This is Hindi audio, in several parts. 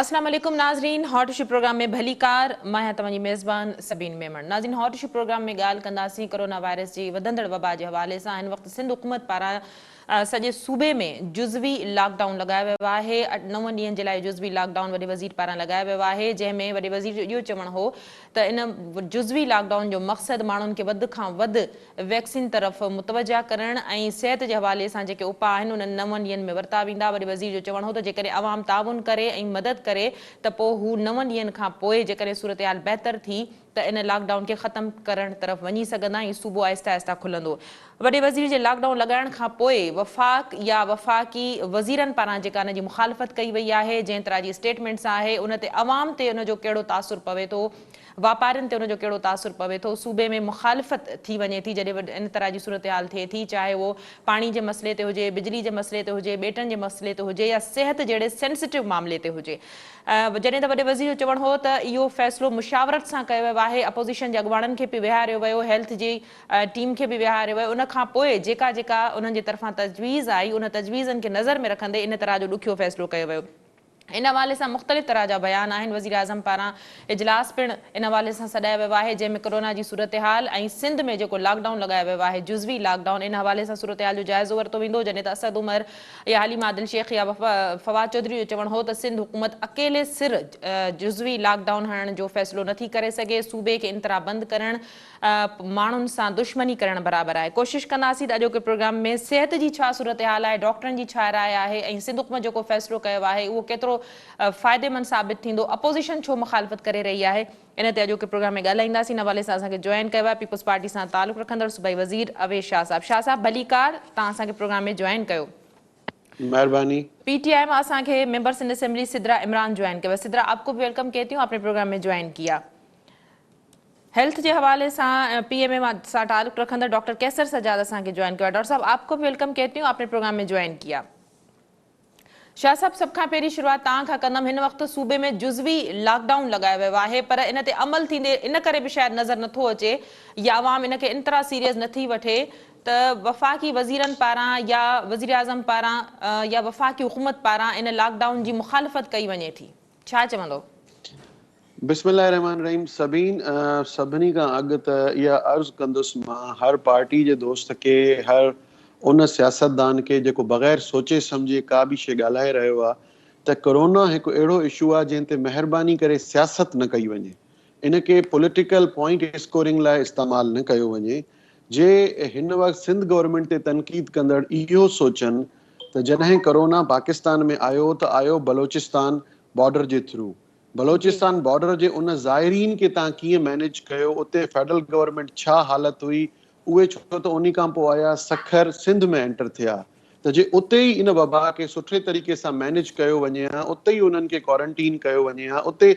अस्सलाम वालेकुम नाज़रीन, हॉट इशू प्रोग्राम में भली कार मैं तव्हांजी मेज़बान सबीन मेमण। नाज़रीन, हॉट इशू प्रोग्राम में ॻाल्हि कंदासीं कोरोना वायरस जी वधंदड़ वबा जे हवाले सां। हिन वक़्तु सिंध हुकूमत पारां सॼे सूबे में जुज़वी लॉकडाउन लगायो वियो आहे। 9 ॾींहंनि जे लाइ जुज़वी लॉकडाउन वॾे वज़ीर पारां लगायो वियो आहे, जंहिंमें वॾे वज़ीर जो इहो चवणु हो त इन जुज़वी लॉकडाउन जो मक़सदु माण्हुनि खे वधि खां वधि वैक्सीन तरफ़ मुतवजा करणु ऐं सिहत जे हवाले सां जेके उपाउ आहिनि उन्हनि 9 ॾींहंनि में वरिता वेंदा। वॾे वज़ीर जो चवणु हो त जेकॾहिं आवाम ताउन करे ऐं मदद करे त पोइ हू 9 ॾींहंनि खां पोइ जेकॾहिं सूरत-हाल बहितर थी त इन लॉकडाउन खे ख़तमु करण तरफ़ वञी सघंदा ऐं सूबो आहिस्ता आहिस्ता खुलंदो। वॾे वज़ीर जे लॉकडाउन लॻाइण खां पोइ वफ़ाक़ या वफ़ाक़ी वज़ीरनि पारां जेका इन जी मुखालफ़त कई वई आहे, जंहिं तरह जी स्टेटमेंट्स आहे, उन ते अवाम ते उनजो कहिड़ो तासुरु पवे थो, वापारियुनि ते उनजो कहिड़ो तासुरु पवे थो, सूबे में मुखालफ़त थी वञे थी जॾहिं इन तरह जी सूरत हाल थिए थी, चाहे उहो पाणी जे मसइले ते हुजे, बिजली जे मसइले ते हुजे, ॿेटनि जे मसइले ते हुजे या सिहत जहिड़े सेंसिटिव मामले ते हुजे। जॾहिं त वॾे वज़ीर जो चवणु हो त इहो फ़ैसिलो मुशावरत सां कयो वियो आहे, अपोज़िशन जे अॻुवाणनि खे बि विहारियो वियो, हेल्थ जी टीम खे बि विहारियो वियो। उन खां पोइ जेका जेका उन्हनि जे तरफ़ां तजवीज़ आई, उन तजवीज़नि खे नज़र में रखंदे इन तरह जो ॾुखियो फ़ैसिलो कयो वियो। इन हवाले सां मुख़्तलिफ़ तरह जा बयान आहिनि। वज़ीर आज़म पारां इजलास पिणु इन हवाले सां सॾायो वियो आहे, जंहिंमें कोरोना जी सूरत हाल ऐं सिंध में जेको लॉकडाउन लॻायो वियो आहे, जुज़वी लॉकडाउन, इन हवाले सां सूरत हाल जो जाइज़ो वरितो वेंदो। जॾहिं त असद उमर या हालिमा आदिल शेख या फवाद चौधरी जो चवणु हो त सिंध हुकूमत अकेले सिर जुज़वी लॉकडाउन हणण जो फ़ैसिलो नथी करे सघे। सूबे खे इंतरा बंदि करणु माण्हुनि सां दुश्मनी करणु बराबरि आहे। कोशिशि कंदासीं त अॼोके प्रोग्राम में सिहत जी छा सूरत हाल आहे, डॉक्टरनि जी छा राय आहे ऐं सिंध हुकूमत जेको फ़ैसिलो कयो आहे उहो केतिरो फ़ाइदेमंद साबित थींदो, अपोज़िशन छो मुखालफ़त करे रही आहे, इन ते अॼोके प्रोग्राम में ॻाल्हाईंदासीं। इन हवाले सां असांखे जॉइन कयो आहे पीपल्स पार्टी सां तालुक़ु रखंदड़ सूबाई वज़ीर अवेश शाह साहब। शाह साहब भली कार, तव्हां असांखे प्रोग्राम में जॉइन कयो। मेहरबानी। पीटीआई में असांखे member Sindh assembly Sidra Imran join किया। सिद्रा, आपको भी वेलकम कहती हूँ, आपने प्रोग्राम में ज्वाइन किया। हेल्थ के हवाले से पीएमए सां ताल्लुक़ रखंदड़ डॉक्टर कैसर सजाद असांखे ज्वाइन किया। डॉक्टर साहब, आपको भी वेलकम कहती हूँ, आपने प्रोग्राम में ज्वाइन किया। शाह साहब, सब खां पहिरीं शुरुआत तव्हां खां कंदमि। हिन वक़्तु सूबे में जुज़वी लॉकडाउन लगायो वियो आहे, पर इन ते अमल थींदे इन करे बि शायदि नज़र नथो अचे या आवाम इन खे इंतरा सीरियस नथी वठे त वफ़ाक़ी वज़ीरनि पारां या वज़ीर आज़म पारां या वफ़ाक़ी हुकूमत पारां इन लॉकडाउन जी मुखालफ़त कई वञे थी। छा चवंदो? बिस्मिल्लाहिर्रहमानिर्रहीम। सबीन, सभिनी खां अॻु त इहा अर्ज़ु कंदुसि मां हर पार्टी जे दोस्त खे, हर उन सियासतदान खे जेको बग़ैर सोचे सम्झे का बि शइ ॻाल्हाए रहियो आहे त कोरोना हिकु अहिड़ो इशू आहे जंहिं ते महिरबानी करे सियासत न कई वञे, इन खे पॉलिटिकल पॉइंट स्कोरिंग लाइ इस्तेमालु न कयो वञे। जे हिन वक़्तु सिंध गवर्नमेंट ते तनक़ीद कंदड़ इहो सोचनि त जॾहिं कोरोना पाकिस्तान में आयो त आयो बलोचिस्तान बॉर्डर जे थ्रू, बलोचिस्तान बॉर्डर जे उन ज़ाइरीन खे तव्हां कीअं मैनेज कयो, उते फेडरल गवर्नमेंट छा हालत हुई, उहे छो त उन खां पोइ आया सखर सिंध में एंटर थिया, त जे उते ई इन वबा खे सुठे तरीक़े सां मैनेज कयो वञे हा, उते ई उन्हनि खे क्वारंटीन कयो वञे हा, उते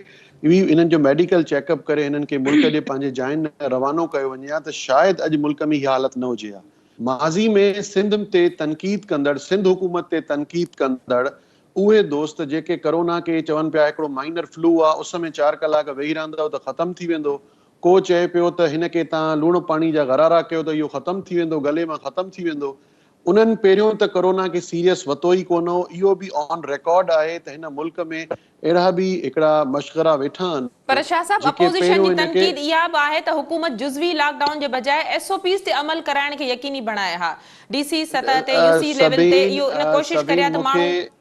ई इन्हनि जो मेडिकल चेकअप करे हिननि खे मुल्क जे पंहिंजे जायुनि रवानो कयो वञे हा, त शायदि अॼु मुल्क में हीअ हालत न हुजे हा। माज़ी में सिंध ते तनक़ीद कंदड़, सिंध हुकूमत ते तनक़ीद कंदड़ उहे दोस्त जेके कोरोना खे चवनि पिया हिकिड़ो माइनर फ्लू आहे, उस में 4 कलाक वेही रहंदव त ख़तमु थी वेंदो, को चए पियो त हिन खे तव्हां लूण पाणी जा गरारा कयो त इहो ख़तमु थी वेंदो, गले मां ख़तमु थी वेंदो। उन्हनि पहिरियों त कोरोना खे सीरियस वरितो ई कोन हो। इहो बि ऑन रिकॉर्ड आहे त हिन मुल्क में अहिड़ा बि हिकिड़ा मशगरा वेठा आहिनि पर शाह साहब, जेके अपोज़िशन जी पहिरियों हिनखे तनक़ीद इहा बि आहे त हुकूमत जुज़वी लॉकडाउन जे बजाए एसओपीज़ ते अमल कराइण खे यकीनी बणाए हा। डीसी सतह ते, यूसी लेवल ते इहो इन कोशिशि करे सभीन त मूंखे, माण्हू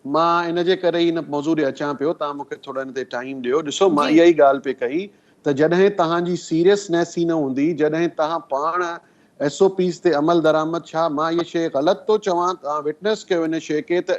मां इन जे करे ई इन मौज़ूअ ते अचां पियो, तव्हां मूंखे थोरो हिन ते टाइम ॾियो। ॾिसो, मां जी इहा ई ॻाल्हि पे कई त जॾहिं तव्हांजी सीरियसनेस ई न हूंदी, जॾहिं तव्हां पाण एसओपीज़ ते अमल दरामद, छा मां इहा शइ ग़लति थो चवां, तव्हां विटनेस कयो इन शइ खे त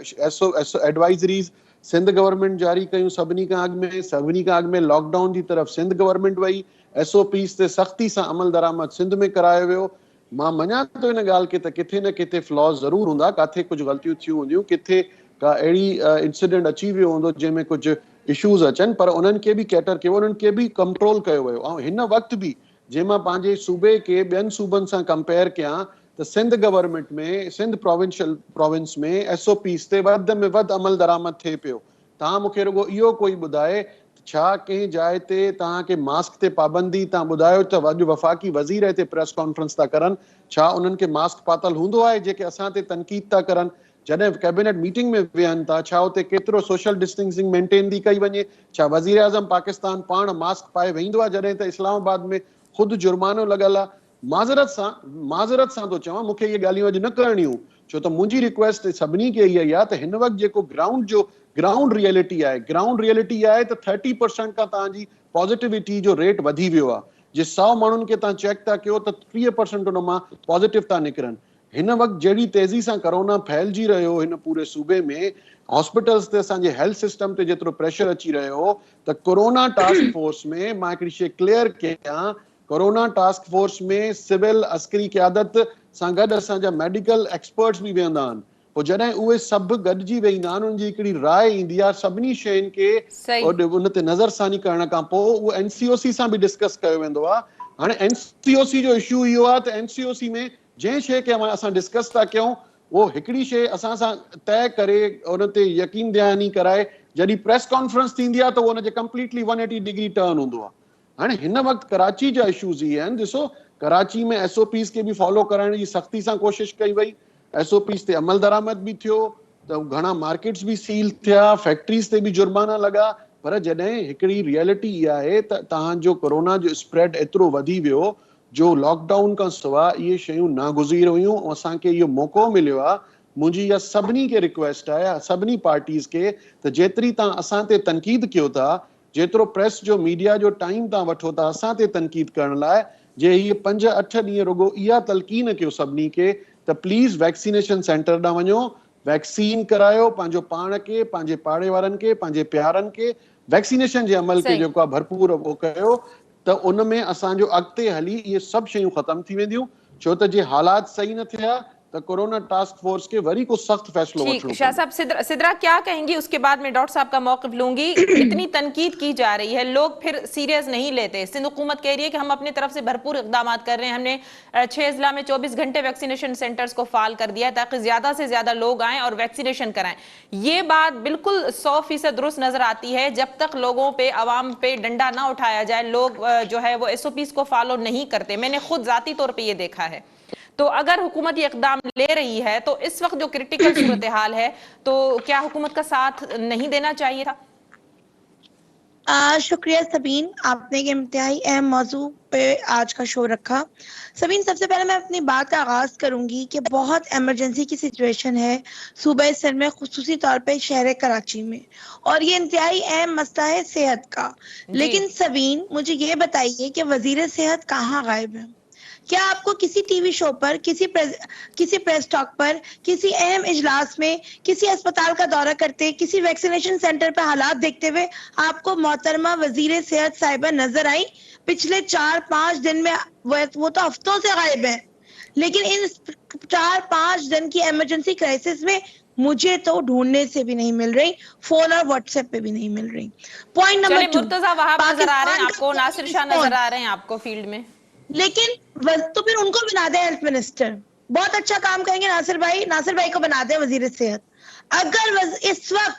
एडवाइज़रीज़ सिंध गवर्नमेंट जारी कयूं सभिनी खां अॻु में लॉकडाउन जी तरफ़ सिंध गवर्नमेंट वई, एसओपीज़ ते सख़्ती सां अमल दरामद सिंध में करायो वियो। मां मञा थो इन ॻाल्हि खे त किथे न किथे फ्लॉज ज़रूरु हूंदा, किथे कुझु ग़लतियूं थियूं हूंदियूं, किथे का अहिड़ी इंसिडेंट अची वियो हूंदो जंहिंमें कुझु इशूज़ अचनि, पर उन्हनि खे बि कैटर कयो, उन्हनि खे बि कंट्रोल कयो वियो। ऐं हिन वक़्तु बि जे मां पंहिंजे सूबे खे ॿियनि सूबनि सां कंपेयर कयां त सिंध गवर्नमेंट में, सिंध प्रोविंस में एसओपीज़ ते वधि में वधि अमल दरामद थिए पियो। तव्हां मूंखे रुगो इहो कोई ॿुधाए छा कंहिं जाइ ते तव्हांखे मास्क ते पाबंदी, तव्हां ॿुधायो त अॼु वफ़ाक़ी वज़ीर हिते प्रेस कॉन्फ्रेंस था करनि, छा उन्हनि खे मास्क पातल हूंदो आहे जेके असां ते तनक़ीद था करनि? जॾहिं कैबिनेट मीटिंग में वेहनि था, छा उते केतिरो सोशल डिस्टेंसिंग मेंटेन थी कई वञे? छा वज़ीर आज़म पाकिस्तान पाण मास्क पाए वेंदो आहे जॾहिं त इस्लामाबाद में ख़ुदि जुर्मानो लॻल आहे? माज़रत सां थो चवां, मूंखे इहे ॻाल्हियूं अॼु न करणियूं, छो त मुंहिंजी रिक्वेस्ट सभिनी खे इहा आहे त हिन वक़्तु जेको ग्राउंड रियलिटी आहे त 30% खां तव्हांजी पॉज़िटिविटी जो रेट वधी वियो आहे। जे 100 माण्हुनि खे तव्हां चेक था कयो त 30% उन मां पॉज़िटिव था निकिरनि। हिन वक़्तु जहिड़ी तेज़ी सां कोरोना फैलिजी रहियो हिन पूरे सूबे में, हॉस्पिटल्स ते असांजे हेल्थ सिस्टम ते जेतिरो प्रेशर अची रहियो, त कोरोना टास्क फोर्स में मां हिकिड़ी शइ क्लियर कयां, कोरोना टास्क फोर्स में सिविल अस्करी क़यादत सां गॾु असांजा मेडिकल एक्सपर्ट्स बि वेहंदा आहिनि। पोइ जॾहिं उहे सभु गॾिजी वेंदा आहिनि, उनजी हिकिड़ी राय ईंदी आहे, सभिनी शयुनि खे उन ते नज़रसानी करण खां पोइ उहो NCOC सां बि डिस्कस कयो वेंदो आहे। हाणे NCOC जो इशू इहो आहे त NCOC में जंहिं शइ खे असां डिस्कस था कयूं, उहो हिकिड़ी शइ असां सां तय करे उन ते यकीन दहानी कराए, जॾहिं प्रेस कॉन्फ्रेंस थींदी आहे त उहो हुनजे कंप्लीटली 180 डिग्री टर्न हूंदो आहे। हाणे हिन वक़्तु कराची जा इशूज़ इहे आहिनि, ॾिसो कराची में SOPs खे बि फॉलो करण जी सख़्ती सां कोशिशि कई वई, SOPs ते अमल दरामद बि थियो, त घणा मार्केट्स बि सील थिया, फैक्ट्रीज़ ते बि जुर्माना लॻा। पर जॾहिं हिकिड़ी रियलिटी इहा आहे त तव्हांजो कोरोना जो स्प्रेड एतिरो वधी वियो जो लॉकडाउन खां सवाइ इहे शयूं नागुज़ीर हुयूं, ऐं असांखे इहो मौक़ो मिलियो आहे। मुंहिंजी इहा सभिनी खे रिक्वेस्ट आहे, सभिनी पार्टीज़ खे, त जेतिरी तव्हां असां ते तनक़ीद कयो था, जेतिरो प्रेस जो मीडिया जो टाइम तव्हां वठो था असां ते तनक़ीद करण लाइ, जे हीअ 5-8 ॾींहं रुगो इहा तलक़ीन कयो सभिनी खे त प्लीज़ वैक्सीनेशन सेंटर ॾांहुं वञो, वैक्सीन करायो, पंहिंजो पाण खे, पंहिंजे पाड़े वारनि खे, पंहिंजे प्यारनि खे वैक्सीनेशन जे अमल खे जेको आहे भरपूर उहो कयो, त उन में असांजो अॻिते हली इहे सभु शयूं ख़तम थी वेंदियूं। छो त जे हालात सही न थिया तो कोरोना टास्क फोर्स के वरी को सख्त फैसलो ठीक, शाह साहब सिद्रा क्या कहेंगी? उसके बाद में डॉक्टर साहब का मौक़िफ लूंगी। इतनी तनकीद की जा रही है, लोग फिर सीरियस नहीं लेते। सिंध हुकूमत कह रही है कि हम अपनी तरफ से भरपूर इकदाम कर रहे हैं, हमने 6 जिला में 24 घंटे वैक्सीनेशन सेंटर्स को फाल कर दिया है ताकि ज्यादा से ज्यादा लोग आएं और वैक्सीनेशन कराएं। ये बात बिल्कुल 100% दुरुस्त नजर आती है। जब तक लोगों पे, आवाम पे डंडा ना उठाया जाए, लोग जो है वो SOPs को फॉलो नहीं करते। मैंने खुद जाती तौर पर यह देखा है। तो अगर हुकूमत ये इकदाम ले रही है तो इस वक्त जो क्रिटिकल सूरत हाल है, तो क्या हुकूमत का साथ नहीं देना चाहिए था? शुक्रिया सबीन, आपने ये इंतहाई अहम मौजू पे आज का शो रखा। सबीन, सबसे पहले मैं अपनी बात का आगाज करूंगी कि बहुत इमरजेंसी की सिचुएशन है सूबे सिंध में, खुसूसी तौर पे शहर कराची में, और ये इंतहाई अहम मसला है सेहत का। लेकिन सबीन, मुझे ये बताइए कि वजीर सेहत कहाँ गायब है? क्या आपको किसी टीवी शो पर, किसी प्रेस टॉक पर, किसी अहम इजलास में, किसी अस्पताल का दौरा करते, किसी वैक्सीनेशन सेंटर पर हालात देखते हुए आपको मोहतरमा वजीर सेहत साहिबा नजर आई? पिछले 4-5 दिन में वो तो हफ्तों से गायब है, लेकिन इन 4-5 दिन की इमरजेंसी क्राइसिस में मुझे तो ढूंढने से भी नहीं मिल रही, फोन और व्हाट्सएप पे भी नहीं मिल रही। पॉइंट नंबर 2, मुर्तजा वहाब नजर आ रहे हैं आपको, नासिर शाह नजर आ रहे हैं आपको फील्ड में, लेकिन तो फिर उनको बना दे हेल्थ मिनिस्टर। बहुत अच्छा काम करेंगे नासिर भाई को बना दे वजीर सेहत। अगर इस वक्त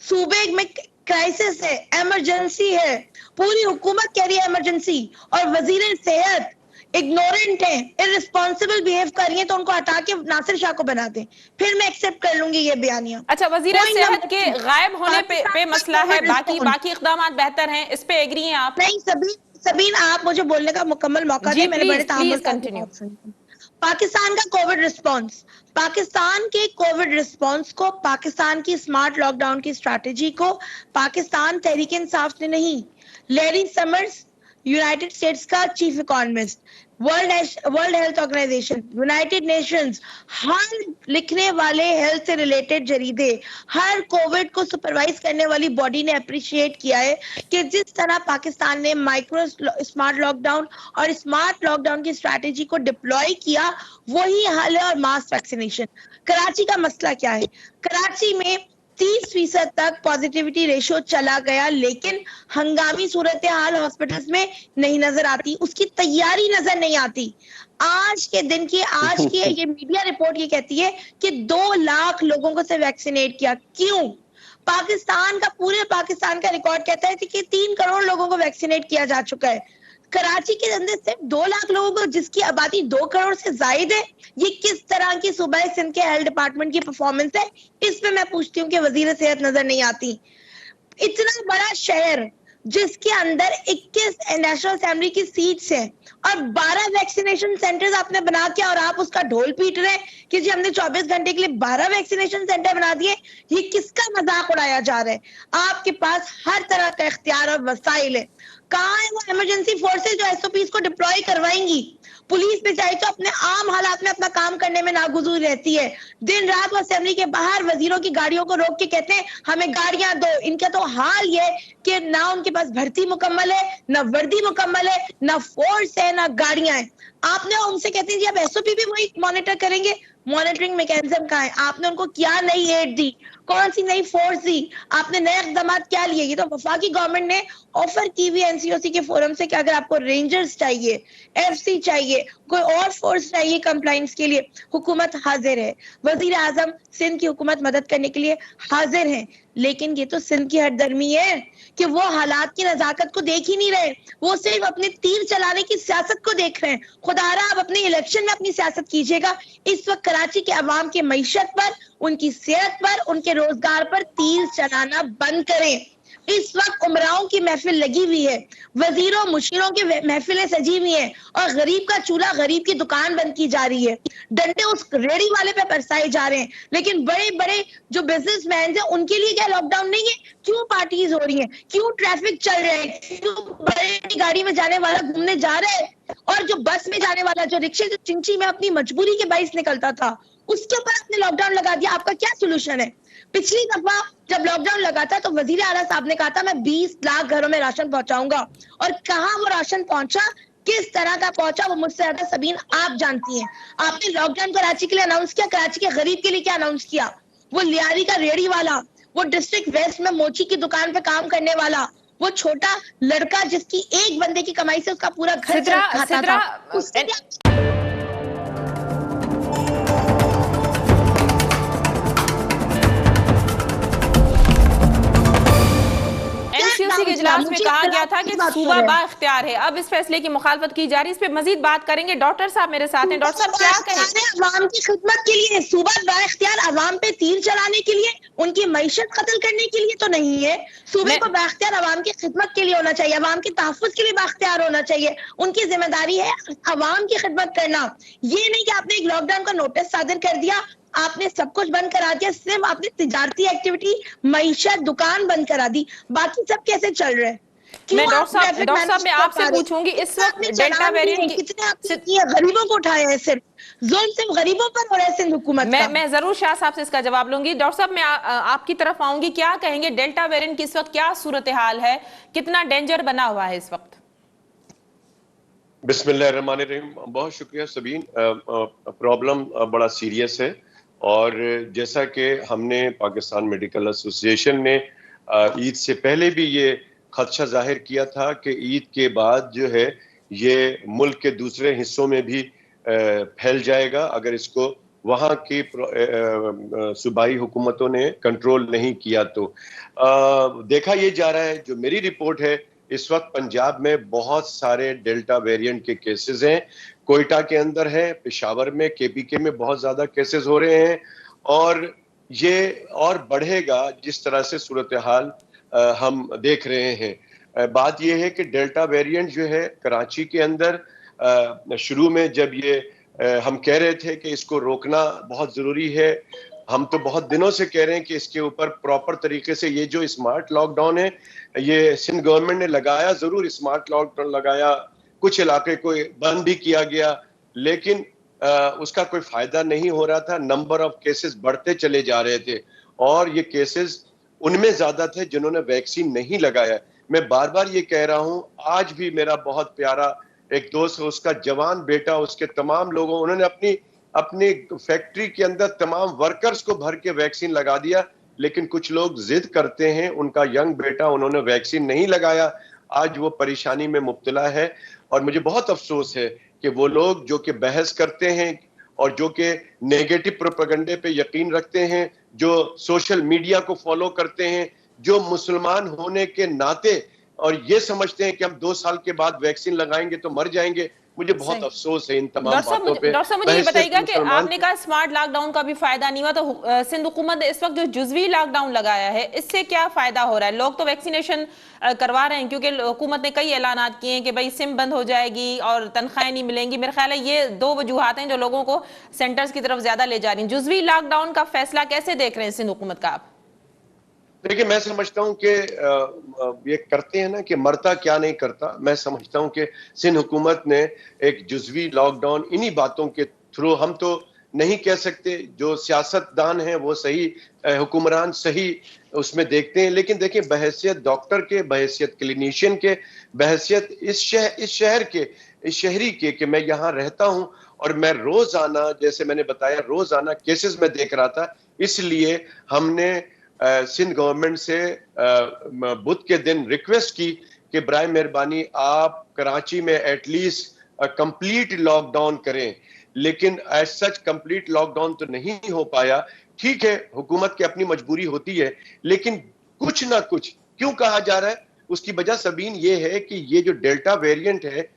सूबे में क्राइसिस है, इमरजेंसी है, पूरी हुकूमत कह रही है इमरजेंसी, और वजीर सेहत इग्नोरेंट है, इररिस्पॉन्सिबल बिहेव कर रही है, तो उनको हटा के नासिर शाह को बना दे, फिर मैं एक्सेप्ट कर लूंगी ये बयानिया। अच्छा, वजीर सेहत के गायब होने पे मसला है, बाकी इक़दाम बेहतर हैं, इस पे एग्री हैं आप? नहीं सबीन, आप मुझे बोलने का मुकम्मल मौका दें, मैंने बड़े तहम्मुल से पाकिस्तान का कोविड रिस्पांस, पाकिस्तान के कोविड रिस्पांस को, पाकिस्तान की स्मार्ट लॉकडाउन की स्ट्रैटेजी को पाकिस्तान तहरीक इंसाफ ने नहीं, लैरी समर्स, यूनाइटेड स्टेट्स का chief economist, World Health Organization, United Nations, हर लिखने वाले हेल्थ से रिलेटेड जरीदे, हर कोविड को सुपरवाइज करने वाली बॉडी ने अप्रिशिएट किया है कि जिस तरह पाकिस्तान ने माइक्रो स्मार्ट लॉकडाउन और स्मार्ट लॉकडाउन की स्ट्रैटेजी को डिप्लॉय किया, वही हल है। और मास वैक्सीनेशन, कराची का मसला क्या है? कराची में 30% तक पॉजिटिविटी रेशियो चला गया, लेकिन हंगामी सूरत हाल हॉस्पिटल्स में नहीं नजर आती, उसकी तैयारी नजर नहीं आती। आज की ये मीडिया रिपोर्ट ये कहती है कि 2 लाख लोगों को से वैक्सीनेट किया। क्यों? पूरे पाकिस्तान का रिकॉर्ड कहता है कि 3 करोड़ लोगों को वैक्सीनेट किया जा चुका है। कराची के अंदर सिर्फ 2 लाख लोगों को, जिसकी आबादी 2 करोड़ से जायद है, ये किस तरह की सूबाई सिंध के हेल्थ डिपार्टमेंट की परफॉर्मेंस है? इस पे मैं पूछती हूँ कि वजीर सेहत नजर नहीं आती। इतना बड़ा शहर जिसके अंदर 21 नेशनल असेंबली की सीट्स हैं और 12 वैक्सीनेशन सेंटर्स आपने बना के, और आप उसका ढोल पीट रहे हैं कि जी हमने 24 घंटे के लिए 12 वैक्सीनेशन सेंटर बना दिए। ये किसका मजाक उड़ाया जा रहा है? आपके पास हर तरह का इख्तियार और वसाइल है। कहाँ है वो इमरजेंसी फोर्सेज जो एसओपीज को डिप्लॉय करवाएंगी? पुलिस बेचारी तो अपने आम हालात में अपना काम करने में नागुजूर रहती है। दिन रात वो असेंबली के बाहर वजीरों की गाड़ियों को रोक के कहते हैं हमें गाड़ियां दो। इनका तो हाल ये कि ना उनके पास भर्ती मुकम्मल है, ना वर्दी मुकम्मल है, ना फोर्स है, ना गाड़ियां हैं। आपने उनसे कहते हैं जी अब एसओपी भी वही मॉनिटर करेंगे। मॉनिटरिंग मैकेनिज्म कहाँ है? आपने उनको क्या नई एड दी? कौन सी नई फोर्स दी? आपने नए इक़दाम क्या लिए? ये तो वफाकी गवर्नमेंट ने ऑफर की हुई एनसीओसी के फोरम से कि अगर आपको रेंजर्स चाहिए, एफसी चाहिए, कोई और फोर्स चाहिए कंप्लाइंस के लिए, हुकूमत हाजिर है। वजीर आजम सिंध की हुकूमत मदद करने के लिए हाजिर है। लेकिन ये तो सिंध की हरदर्मी है कि वो हालात की नजाकत को देख ही नहीं रहे, वो सिर्फ अपने तीर चलाने की सियासत को देख रहे हैं। खुदारा आप अपने इलेक्शन में अपनी सियासत कीजिएगा। इस वक्त कराची के अवाम की मईशत पर, उनकी सेहत पर, उनके रोजगार पर तीर चलाना बंद करें। इस वक्त उमराओं की महफिल लगी हुई है, वजीरों मुशीरों की महफिलें सजी हुई हैं और गरीब का चूल्हा, गरीब की दुकान बंद की जा रही है। डंडे उस रेडी वाले पे बरसाए जा रहे हैं। लेकिन बड़े बड़े जो बिजनेसमैन हैं उनके लिए क्या लॉकडाउन नहीं है? क्यों पार्टीज हो रही हैं? क्यों ट्रैफिक चल रहे हैं? क्यों बड़ी गाड़ी में जाने वाला घूमने जा रहा है और जो बस में जाने वाला, जो रिक्शे, जो चिंची में अपनी मजबूरी के बाइस निकलता था, उसके ऊपर आपने लॉकडाउन लगा दिया। आपका क्या सोल्यूशन है? पिछली दफा जब लॉकडाउन लगा था तो वजीर आला साहब ने कहा था मैं 20 लाख घरों में राशन पहुंचाऊंगा, और कहां वो राशन पहुंचा, किस तरह का पहुंचा, वो मुझसे ज्यादा सबीन आप जानती हैं। आपने लॉकडाउन कराची के लिए अनाउंस किया, कराची के गरीब के लिए क्या अनाउंस किया? वो लियारी का रेडी वाला, वो डिस्ट्रिक्ट वेस्ट में मोची की दुकान पे काम करने वाला, वो छोटा लड़का जिसकी एक बंदे की कमाई से उसका पूरा घर चल खाता था, उससे एनसीओसी के इजलास में कहा गया था कि सूबा बाइख्तियार है। अब इस फैसले की मुखालफत की जा रही है, इस पे मजीद बात करेंगे। डॉक्टर साहब मेरे साथ हैं। डॉक्टर साहब क्या कहें? अवाम की खिदमत के लिए सूबा बाइख्तियार, अवाम पे तीर चलाने के लिए, उनकी मईशत कत्ल करने के लिए तो नहीं है। सूबे को बाइख्तियार अवाम की खिदमत के लिए होना चाहिए, अवाम के तहफ्फुज के लिए बाइख्तियार होना चाहिए। उनकी जिम्मेदारी है अवाम की खिदमत करना। ये नहीं कि आपने एक लॉकडाउन का नोटिस सादिर कर दिया, आपने सब कुछ बंद करा दिया, सिर्फ आपने तिजारती एक्टिविटी, मईशत, दुकान बंद करा दी, बाकी सब कैसे चल रहे हैं? मैं डॉक्टर साहब मैं आपसे पूछूंगी, इस वक्त डेल्टा वेरिएंट कितने आपने गरीबों को उठाया है? सिर्फ जुल्म सिर्फ गरीबों पर हो रहा है सिंध हुकूमत का। मैं जरूर शाह साहब से इसका जवाब लूंगी। डॉक्टर साहब मैं आपकी तरफ आऊंगी, क्या कहेंगे डेल्टा वेरिएंट की इस वक्त क्या सूरत हाल है, कितना डेंजर बना हुआ है इस वक्त? बिस्मिल्लाहिर्रहमानिर्रहीम। बहुत शुक्रिया सबीन। प्रॉब्लम बड़ा सीरियस है और जैसा कि हमने पाकिस्तान मेडिकल एसोसिएशन ने ईद से पहले भी ये खदशा जाहिर किया था कि ईद के बाद जो है ये मुल्क के दूसरे हिस्सों में भी फैल जाएगा अगर इसको वहाँ की सूबाई हुकूमतों ने कंट्रोल नहीं किया तो। देखा ये जा रहा है, जो मेरी रिपोर्ट है इस वक्त पंजाब में बहुत सारे डेल्टा वेरिएंट के केसेस हैं। कोयटा के अंदर है, पेशावर में, केपीके में बहुत ज्यादा केसेस हो रहे हैं और ये और बढ़ेगा जिस तरह से सूरत हाल हम देख रहे हैं। बात यह है कि डेल्टा वेरिएंट जो है कराची के अंदर शुरू में जब ये हम कह रहे थे कि इसको रोकना बहुत जरूरी है, हम तो बहुत दिनों से कह रहे हैं कि इसके ऊपर प्रॉपर तरीके से ये जो स्मार्ट लॉकडाउन है, ये सिंध गवर्नमेंट ने लगाया, जरूर स्मार्ट लॉकडाउन लगाया, कुछ इलाके को बंद भी किया गया, लेकिन उसका कोई फायदा नहीं हो रहा था। नंबर ऑफ केसेस बढ़ते चले जा रहे थे और ये केसेस उनमें ज्यादा थे जिन्होंने वैक्सीन नहीं लगाया। मैं बार बार ये कह रहा हूं, आज भी मेरा बहुत प्यारा एक दोस्त, उसका जवान बेटा, उसके तमाम लोगों, उन्होंने अपनी फैक्ट्री के अंदर तमाम वर्कर्स को भर के वैक्सीन लगा दिया, लेकिन कुछ लोग जिद करते हैं, उनका यंग बेटा, उन्होंने वैक्सीन नहीं लगाया, आज वो परेशानी में मुब्तला है। और मुझे बहुत अफसोस है कि वो लोग जो कि बहस करते हैं और जो कि नेगेटिव प्रोपेगेंडे पे यकीन रखते हैं, जो सोशल मीडिया को फॉलो करते हैं, जो मुसलमान होने के नाते और ये समझते हैं कि हम 2 साल के बाद वैक्सीन लगाएंगे तो मर जाएंगे। मुझे बहुत सही। अफसोस है इन तमाम डॉक्टर बातों पे। साहब मुझे ये बहैसियत बताइएगा कि मुसलमान आपने कहा स्मार्ट लॉकडाउन का भी फायदा नहीं हुआ, तो सिंध हुकूमत ने इस वक्त जो जुजवी लॉकडाउन लगाया है इससे क्या फायदा हो रहा है? लोग तो वैक्सीनेशन करवा रहे हैं, क्योंकि हुकूमत ने कई ऐलानात किए हैं कि भाई सिम बंद हो जाएगी और तनख्वाहें नहीं मिलेंगी। मेरे ख्याल है ये 2 वजूहात हैं जो लोगों को सेंटर्स की तरफ ज्यादा ले जा रही हैं। जुजवी लॉकडाउन का फैसला कैसे देख रहे हैं सिंध हुकूमत का आप? देखिए, मैं समझता हूं कि ये करते हैं ना कि मरता क्या नहीं करता। मैं समझता हूं कि सिंध हुकूमत ने एक जुजवी लॉकडाउन इन्हीं बातों के थ्रू, हम तो नहीं कह सकते, जो सियासतदान हैं वो सही, हुक्मरान सही उसमें देखते हैं, लेकिन देखिए बहैसियत डॉक्टर के, बहैसियत क्लिनिशियन के, बहैसियत इस शहर के, इस शहरी के, कि मैं यहाँ रहता हूं और मैं रोजाना, जैसे मैंने बताया, रोजाना केसेस में देख रहा था। इसलिए हमने सिंध गवर्नमेंट से बुध के दिन रिक्वेस्ट की कि बराए मेहरबानी आप कराची में एटलीस्ट कंप्लीट लॉकडाउन करें, लेकिन एज सच कंप्लीट लॉकडाउन तो नहीं हो पाया। ठीक है, हुकूमत की अपनी मजबूरी होती है, लेकिन कुछ ना कुछ क्यों कहा जा रहा है, उसकी वजह सबीन ये है कि ये जो डेल्टा वेरिएंट है,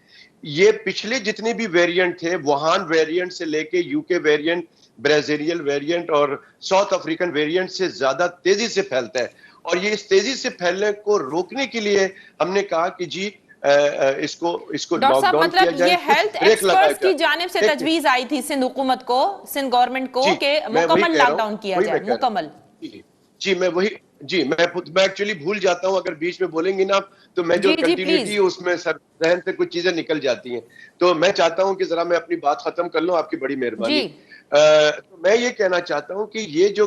ये पिछले जितने भी वेरिएंट थे, वुहान वेरिएंट से लेके यूके वेरिएंट, ब्राजीलियन वेरिएंट और साउथ अफ्रीकन वेरिएंट से ज्यादा तेजी से फैलता है। और ये इस तेजी से फैलने को रोकने के लिए हमने कहा कि जी इसको डॉक्टर साहब, लॉकडाउन किया मतलब जाए, ये कुछ हेल्थ ब्रेक लगाया एक्सपर्ट्स की जाए। जानिब से देखिए, तजवीज आई थी सिंध हुकूमत को, सिंध गवर्नमेंट को, जी, कि मैं वही मुकम्मल कह रहा हूं, लॉकडाउन किया वही जाए, मैं कह रहा हूं। मुकम्मल। जी, मैं एक्चुअली भूल जाता हूं, अगर बीच में बोलेंगे ना तो मैं जो जी जी कंटिन्यूटी प्लीज। है उसमें सर जहन से कुछ चीजें निकल जाती हैं। तो मैं चाहता हूं कि जरा मैं अपनी बात खत्म कर लूं, आपकी बड़ी मेहरबानी। जी तो मैं ये कहना चाहता हूं कि ये जो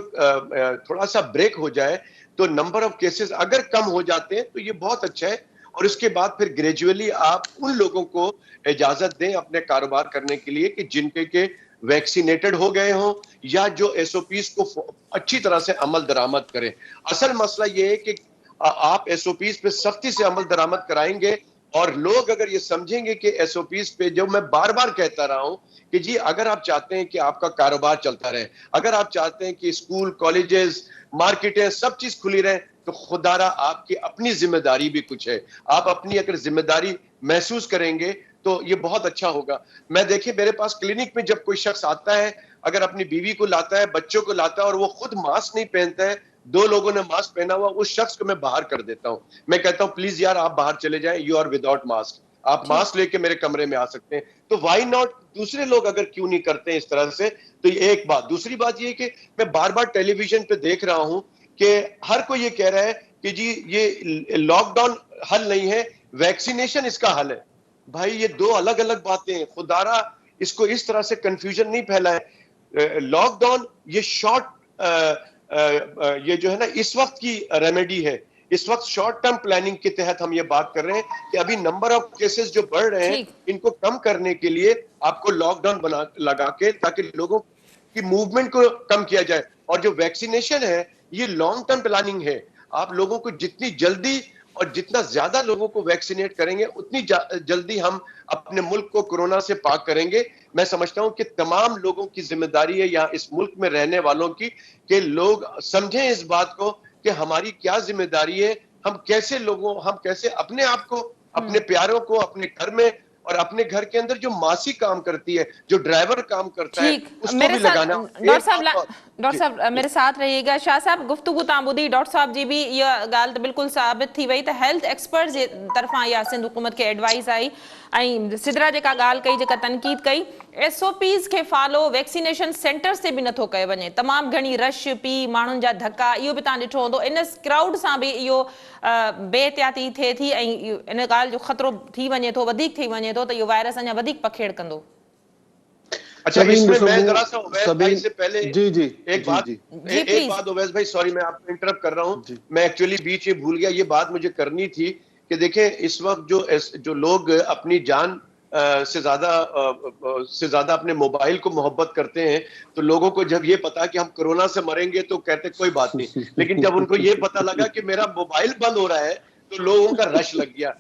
थोड़ा सा ब्रेक हो जाए, तो नंबर ऑफ केसेस अगर कम हो जाते हैं तो ये बहुत अच्छा है, और उसके बाद फिर ग्रेजुअली आप उन लोगों को इजाजत दें अपने कारोबार करने के लिए कि जिनके के वैक्सीनेटेड हो गए हों, या जो एसओपीज को अच्छी तरह से अमल दरामद करें। असल मसला ये है कि आप एसओपीज पे सख्ती से अमल दरामद कराएंगे, और लोग अगर ये समझेंगे कि एसओपीज पे, जो मैं बार बार कहता रहा हूं कि जी अगर आप चाहते हैं कि आपका कारोबार चलता रहे, अगर आप चाहते हैं कि स्कूल, कॉलेजेस, मार्केटें, सब चीज खुली रहे, तो खुदारा आपकी अपनी जिम्मेदारी भी कुछ है। आप अपनी अगर जिम्मेदारी महसूस करेंगे तो ये बहुत अच्छा होगा। मैं देखिए, मेरे पास क्लिनिक में जब कोई शख्स आता है, अगर अपनी बीवी को लाता है, बच्चों को लाता है, और वो खुद मास्क नहीं पहनता है, 2 लोगों ने मास्क पहना हुआ, उस शख्स को मैं बाहर कर देता हूं। मैं कहता हूं प्लीज यार आप बाहर चले जाएं, यू आर विदाउट मास्क, आप मास्क लेके मेरे कमरे में आ सकते हैं। तो व्हाई नॉट, दूसरे लोग अगर क्यों नहीं करते हैं इस तरह से। तो ये एक बात। दूसरी बात ये कि मैं बार बार टेलीविजन पे देख रहा हूं कि हर कोई ये कह रहा है कि जी ये लॉकडाउन हल नहीं है, वैक्सीनेशन इसका हल है। भाई ये 2 अलग अलग बातें हैं। खुदारा इसको इस तरह से कंफ्यूजन नहीं फैलाए। लॉकडाउन ये ये जो है ना इस वक्त की रेमेडी है। इस वक्त शॉर्ट टर्म प्लानिंग के तहत हम ये बात कर रहे हैं कि अभी नंबर ऑफ केसेस जो बढ़ रहे हैं, ठीक। इनको कम करने के लिए आपको लॉकडाउन बना लगा के, ताकि लोगों की मूवमेंट को कम किया जाए। और जो वैक्सीनेशन है ये लॉन्ग टर्म प्लानिंग है। आप लोगों को जितनी जल्दी और जितना ज्यादा लोगों को वैक्सीनेट करेंगे, उतनी जल्दी हम अपने मुल्क को कोरोना से पाक करेंगे। मैं समझता हूं कि तमाम लोगों की जिम्मेदारी है यहाँ इस मुल्क में रहने वालों की, कि लोग समझें इस बात को कि हमारी क्या जिम्मेदारी है। हम कैसे अपने आप को, अपने प्यारों को, अपने घर में और अपने घर के अंदर जो मासी काम करती है, जो ड्राइवर काम करता है, ठीक। उसको मेरे भी साथ लगाना। डॉक्टर साहब मेरे साथ रहिएगा। शाह साहब गुफ्तगू तांबुदी डॉक्टर साहब जी भी ये गाल तो बिल्कुल साबित थी वही, तो हेल्थ एक्सपर्ट्स जे तरफा या सिंध हुकूमत के एडवाइस आई, ऐं सिदरा जेका गाल कई, जेका तनकीद कई, एसओपीज के फॉलो वैक्सीनेशन सेंटर से भी नथो कयो वञे। तमाम घणी रश पी, माण्हुनि जा धक्का, इहो बि तव्हां ॾिठो हूंदो। इन क्राउड सां बि इहो बेहतियाती थिए थी, ऐं इन ॻाल्हि जो ख़तरो थी वञे थो, वधीक थी वञे थो, त इहो वायरस अञा वधीक पखेड़ कंदो। अच्छा, सबीन इसमें ॾिसो, मैं जरा सा उवैस भाई से पहले जी जी एक बात जी एक प्लीज। बात उवैस भाई, सॉरी मैं आपको इंटरप्ट कर रहा हूं, जी। मैं एक्चुअली बीच में भूल गया, ये बात मुझे करनी थी कि देखें इस वक्त जो लोग अपनी जान से ज्यादा अपने मोबाइल को मोहब्बत करते हैं, तो लोगों को जब ये पता कि हम कोरोना से मरेंगे तो कहते कोई बात नहीं, लेकिन जब उनको ये पता लगा कि मेरा मोबाइल बंद हो रहा है तो लोगों का रश लग गया।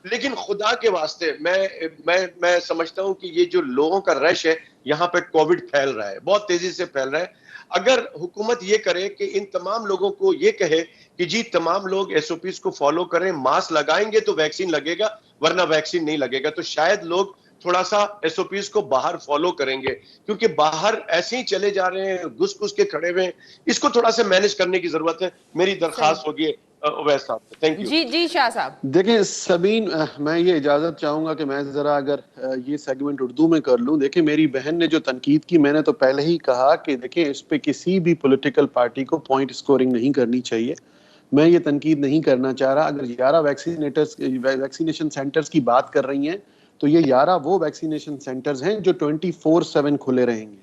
लेकिन खुदा के वास्ते मैं समझता हूं कि ये जो लोगों का रश है यहाँ पे कोविड फैल रहा है, बहुत तेजी से फैल रहा है। अगर हुकूमत ये करे कि इन तमाम लोगों को ये कहे कि जी तमाम लोग एसओपीज को फॉलो करें, मास्क लगाएंगे तो वैक्सीन लगेगा, वरना वैक्सीन नहीं लगेगा, तो शायद लोग थोड़ा सा एसओपीज को बाहर फॉलो करेंगे, क्योंकि बाहर ऐसे ही चले जा रहे हैं, घुस घुस के खड़े हुए हैं। इसको थोड़ा सा मैनेज करने की जरूरत है, मेरी दरखास्त होगी अवैध साहब से। Thank you. जी शाह साहब। देखिए सबीन, मैं ये इजाजत चाहूंगा कि मैं जरा अगर ये सेगमेंट उर्दू में कर लूं। देखिए मेरी बहन ने जो तनकीद की, मैंने तो पहले ही कहा कि देखिए इस पे किसी भी पॉलिटिकल पार्टी को पॉइंट स्कोरिंग नहीं करनी चाहिए। मैं ये तनकीद नहीं करना चाह रहा। अगर 11 वैक्सीनेशन सेंटर्स की बात कर रही हैं तो ये 11 वो वैक्सीनेशन सेंटर्स हैं जो 24/7 खुले रहेंगे।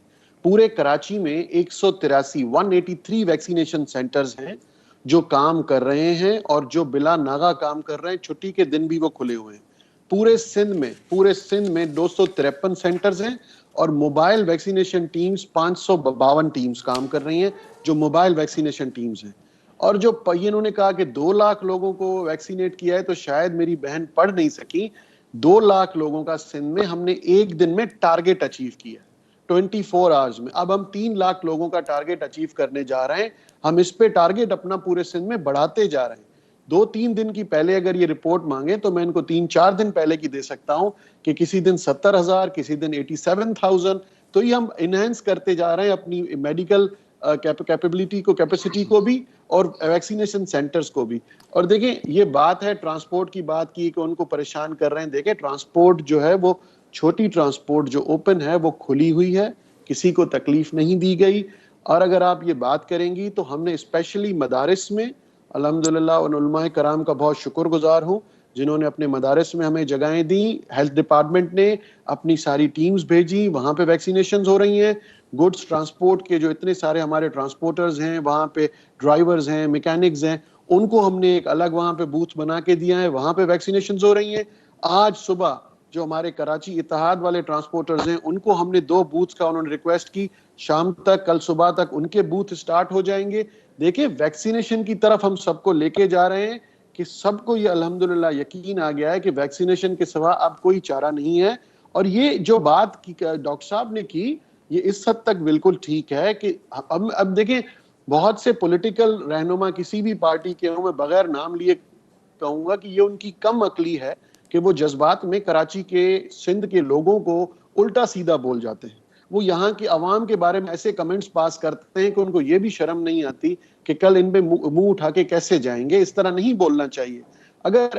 पूरे कराची में 183 वैक्सीनेशन सेंटर्स हैं जो काम कर रहे हैं और जो बिला नागा काम कर रहे हैं, छुट्टी के दिन भी वो खुले हुए हैं। पूरे सिंध में 253 सेंटर्स हैं और मोबाइल वैक्सीनेशन टीम्स 552 टीम्स काम कर रही हैं जो मोबाइल वैक्सीनेशन टीम्स हैं। और जो इन्होंने कहा कि 2 लाख लोगों को वैक्सीनेट किया है, तो शायद मेरी बहन पढ़ नहीं सकी। 2 लाख लोगों का सिंध में हमने एक दिन में टारगेट अचीव किया 24 आवर्स में। अब हम 3 लाख लोगों का टारगेट अचीव करने जा रहे हैं। हम इस पे टारगेट अपना पूरे सिंध में बढ़ाते जा रहे हैं। 2-3 दिन की पहले अगर ये रिपोर्ट मांगे तो मैं इनको 3-4 दिन पहले की दे सकता हूं कि किसी दिन 70,000, किसी दिन 87,000। तो ये हम इनहेंस करते जा रहे हैं अपनी मेडिकल कैपेबिलिटी को, कैपेसिटी को भी, और वैक्सीनेशन सेंटर्स को भी। और देखिए ये बात है ट्रांसपोर्ट की बात की कि उनको परेशान कर रहे हैं। देखिए ट्रांसपोर्ट जो है वो छोटी ट्रांसपोर्ट जो ओपन है वो खुली हुई है, किसी को तकलीफ नहीं दी गई। और अगर आप ये बात करेंगी तो हमने स्पेशली मदारिस में अल्हम्दुलिल्लाह उन उलमाए कराम का बहुत शुक्रगुजार हूँ जिन्होंने अपने मदारिस में हमें जगहें दी। हेल्थ डिपार्टमेंट ने अपनी सारी टीम्स भेजी, वहाँ पे वैक्सीनेशन हो रही हैं। गुड्स ट्रांसपोर्ट के जो इतने सारे हमारे ट्रांसपोर्टर्स हैं, वहाँ पे ड्राइवर्स हैं, मैकेनिक्स हैं, उनको हमने एक अलग वहाँ पे बूथ बना के दिया है, वहाँ पे वैक्सीनेशन हो रही हैं। आज सुबह जो हमारे कराची इत्तेहाद वाले ट्रांसपोर्टर्स हैं उनको हमने 2 बूथ्स का उन्होंने रिक्वेस्ट की, शाम तक, कल सुबह तक उनके बूथ स्टार्ट हो जाएंगे। देखिए वैक्सीनेशन की तरफ हम सबको लेके जा रहे हैं कि सबको ये अल्हम्दुलिल्लाह यकीन आ गया है कि वैक्सीनेशन के सिवा अब कोई चारा नहीं है। और ये जो बात की डॉक्टर साहब ने की, ये इस हद तक बिल्कुल ठीक है कि अब देखिए बहुत से पॉलिटिकल रहनुमा किसी भी पार्टी के हों, मैं बगैर नाम लिए कहूंगा कि ये उनकी कम अकली है कि वो जज्बात में कराची के, सिंध के लोगों को उल्टा सीधा बोल जाते हैं। वो यहाँ की आवाम के बारे में ऐसे कमेंट्स पास करते हैं कि उनको ये भी शर्म नहीं आती कि कल इन पे मुंह उठा के कैसे जाएंगे। इस तरह नहीं बोलना चाहिए। अगर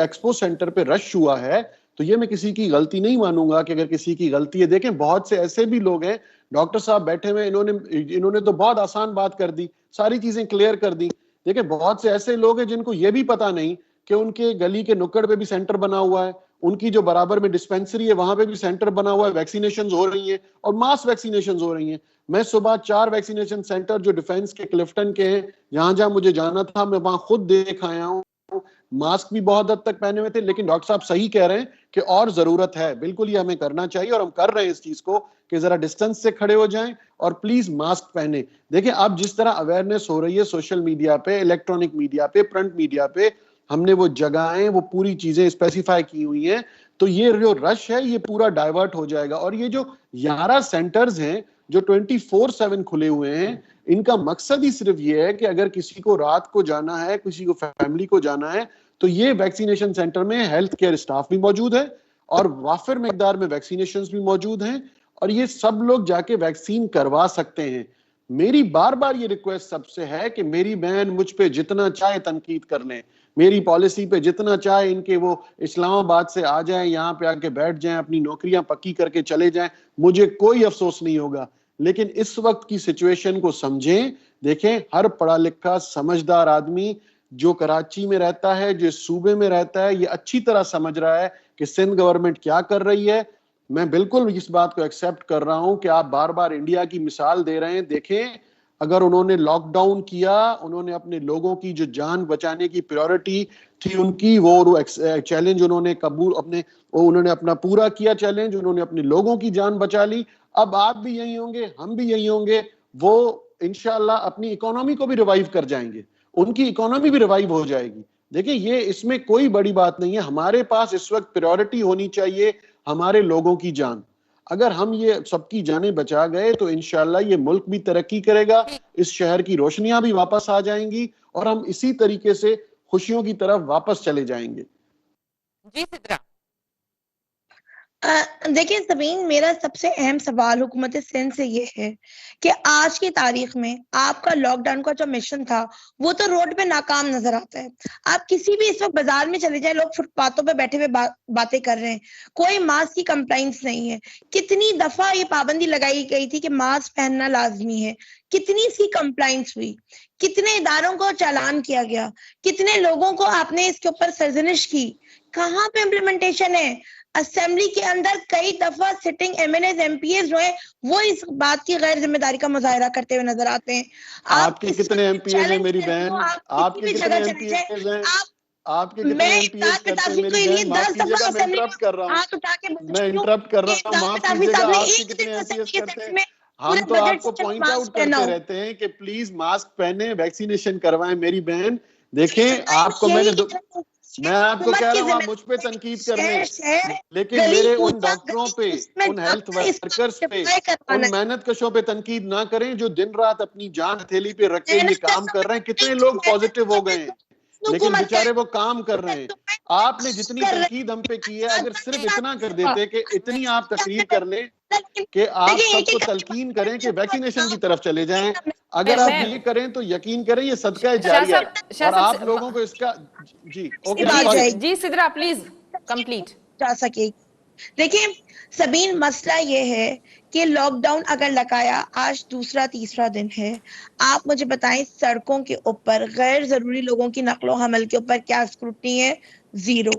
एक्सपो सेंटर पे रश हुआ है तो ये मैं किसी की गलती नहीं मानूंगा कि अगर किसी की गलती है। देखें बहुत से ऐसे भी लोग हैं, डॉक्टर साहब बैठे हुए, इन्होंने तो बहुत आसान बात कर दी, सारी चीजें क्लियर कर दी। देखिए बहुत से ऐसे लोग हैं जिनको ये भी पता नहीं कि उनके गली के नुक्कड़ पे भी सेंटर बना हुआ है, उनकी जो बराबर में डिस्पेंसरी है वहां पे भी सेंटर बना हुआ है, वैक्सीनेशन हो रही है और मास वैक्सीनेशन हो रही है। मैं सुबह 4 वैक्सीनेशन सेंटर जो डिफेंस के क्लिफ्टन के हैं, जहां जहां मुझे जाना था, मैं वहां खुद देख आया हूँ। मास्क भी बहुत हद तक पहने हुए थे, लेकिन डॉक्टर साहब सही कह रहे हैं कि और जरूरत है। बिल्कुल ये हमें करना चाहिए और हम कर रहे हैं इस चीज को कि जरा डिस्टेंस से खड़े हो जाएं और प्लीज मास्क पहने। देखिए अब जिस तरह अवेयरनेस हो रही है सोशल मीडिया पे, इलेक्ट्रॉनिक मीडिया पे, प्रिंट मीडिया पे, हमने वो जगहें, वो पूरी चीजें स्पेसिफाई की हुई हैं, तो ये जो रश है ये पूरा डाइवर्ट हो जाएगा। और ये जो 11 सेंटर्स हैं जो 24/7 खुले हुए हैं, इनका मकसद ही सिर्फ ये है कि अगर किसी को रात को जाना है, किसी को फैमिली को जाना है, तो ये वैक्सीनेशन सेंटर में हेल्थ केयर स्टाफ भी मौजूद है और वाफिर मिकदार में वैक्सीनेशन भी मौजूद हैं और ये सब लोग जाके वैक्सीन करवा सकते हैं। मेरी बार बार ये रिक्वेस्ट सबसे है कि मेरी बहन मुझ पे जितना चाहे तनकीद कर लें, मेरी पॉलिसी पे जितना चाहे इनके वो इस्लामाबाद से आ जाएं, यहाँ पे आके बैठ जाएं, अपनी नौकरियां पक्की करके चले जाएं, मुझे कोई अफसोस नहीं होगा। लेकिन इस वक्त की सिचुएशन को समझें। देखें हर पढ़ा लिखा समझदार आदमी जो कराची में रहता है, जो सूबे में रहता है, ये अच्छी तरह समझ रहा है कि सिंध गवर्नमेंट क्या कर रही है। मैं बिल्कुल इस बात को एक्सेप्ट कर रहा हूं कि आप बार बार इंडिया की मिसाल दे रहे हैं। देखें अगर उन्होंने लॉकडाउन किया, उन्होंने अपने लोगों की जो जान बचाने की प्रायोरिटी थी उनकी, वो चैलेंज उन्होंने उन्होंने अपना पूरा किया चैलेंज, उन्होंने अपने लोगों की जान बचा ली। अब आप भी यही होंगे, हम भी यही होंगे, वो इंशाल्लाह अपनी इकोनॉमी को भी रिवाइव कर जाएंगे, उनकी इकोनॉमी भी रिवाइव हो जाएगी। देखिए ये इसमें कोई बड़ी बात नहीं है। हमारे पास इस वक्त प्रायोरिटी होनी चाहिए हमारे लोगों की जान। अगर हम ये सबकी जानें बचा गए तो इंशाल्लाह ये मुल्क भी तरक्की करेगा, इस शहर की रोशनियां भी वापस आ जाएंगी और हम इसी तरीके से खुशियों की तरफ वापस चले जाएंगे। जी सिद्रा। देखिए सबीन, मेरा सबसे अहम सवाल हुकूमत सिंध से ये है कि आज की तारीख में आपका लॉकडाउन का जो मिशन था वो तो रोड पे नाकाम नजर आता है। आप किसी भी इस वक्त बाजार में चले जाए, लोग फुटपाथों पे बैठे हुए बातें कर रहे हैं, कोई मास्क की कंप्लाइंस नहीं है। कितनी दफा ये पाबंदी लगाई गई थी कि मास्क पहनना लाजमी है, कितनी इसकी कंप्लाइंस हुई, कितने इदारों को चालान किया गया, कितने लोगों को आपने इसके ऊपर सरजनिश की, कहाँ पे इम्प्लीमेंटेशन है? असेंबली के अंदर कई दफा सिटिंग एमएनएस एमपीएस जो है वो इस बात की गैर जिम्मेदारी का मुजाहरा करते हुए नजर आते हैं। आपके कितने एमपीएस हैं मेरी बहन? आपके कितने एमपीएस हैं? आपके कितने एमपीएस करते हैं मेरी बहन? माफ कीजिएगा, मैं इंटरप्ट कर रहा हूँ, मैं इंटरप्ट कर रहा हूँ, माफ कीजिएगा। आपके कितने एमपीएस करते हैं? हम तो आपको पॉइंट आउट करते रहते हैं कि प्लीज मास्क पहने, वैक्सीनेशन करवाएं मेरी बहन। देखें, आपको मैं आपको कह रहा हूँ आप मुझ पे तनकीद कर लें, लेकिन मेरे उन डॉक्टरों पे, उन हेल्थ वर्कर्स पे, उन मेहनतकशों पे तनकीद ना करें जो दिन रात अपनी जान हथेली पे रख के ये काम कर रहे हैं। कितने लोग पॉजिटिव हो गए हैं लेकिन बेचारे वो काम कर रहे हैं। आपने जितनी तनकीद हम पे की है, अगर सिर्फ इतना कर देते कि इतनी आप तकरीर कर लें कि आप सबको तलकीन करें कि वैक्सीनेशन की तरफ चले जाएं, अगर आप ये करें तो यकीन करें ये सदका जारिया है और आप लोगों को इसका जी ओके जी सिद्रा प्लीज कंप्लीट जा सके। देखिए सबीन, मसला ये है कि लॉकडाउन अगर लगाया, आज दूसरा तीसरा दिन है, आप मुझे बताएं सड़कों के ऊपर गैर जरूरी लोगों की नकलो हमल के ऊपर क्या स्क्रूटनी है? जीरो।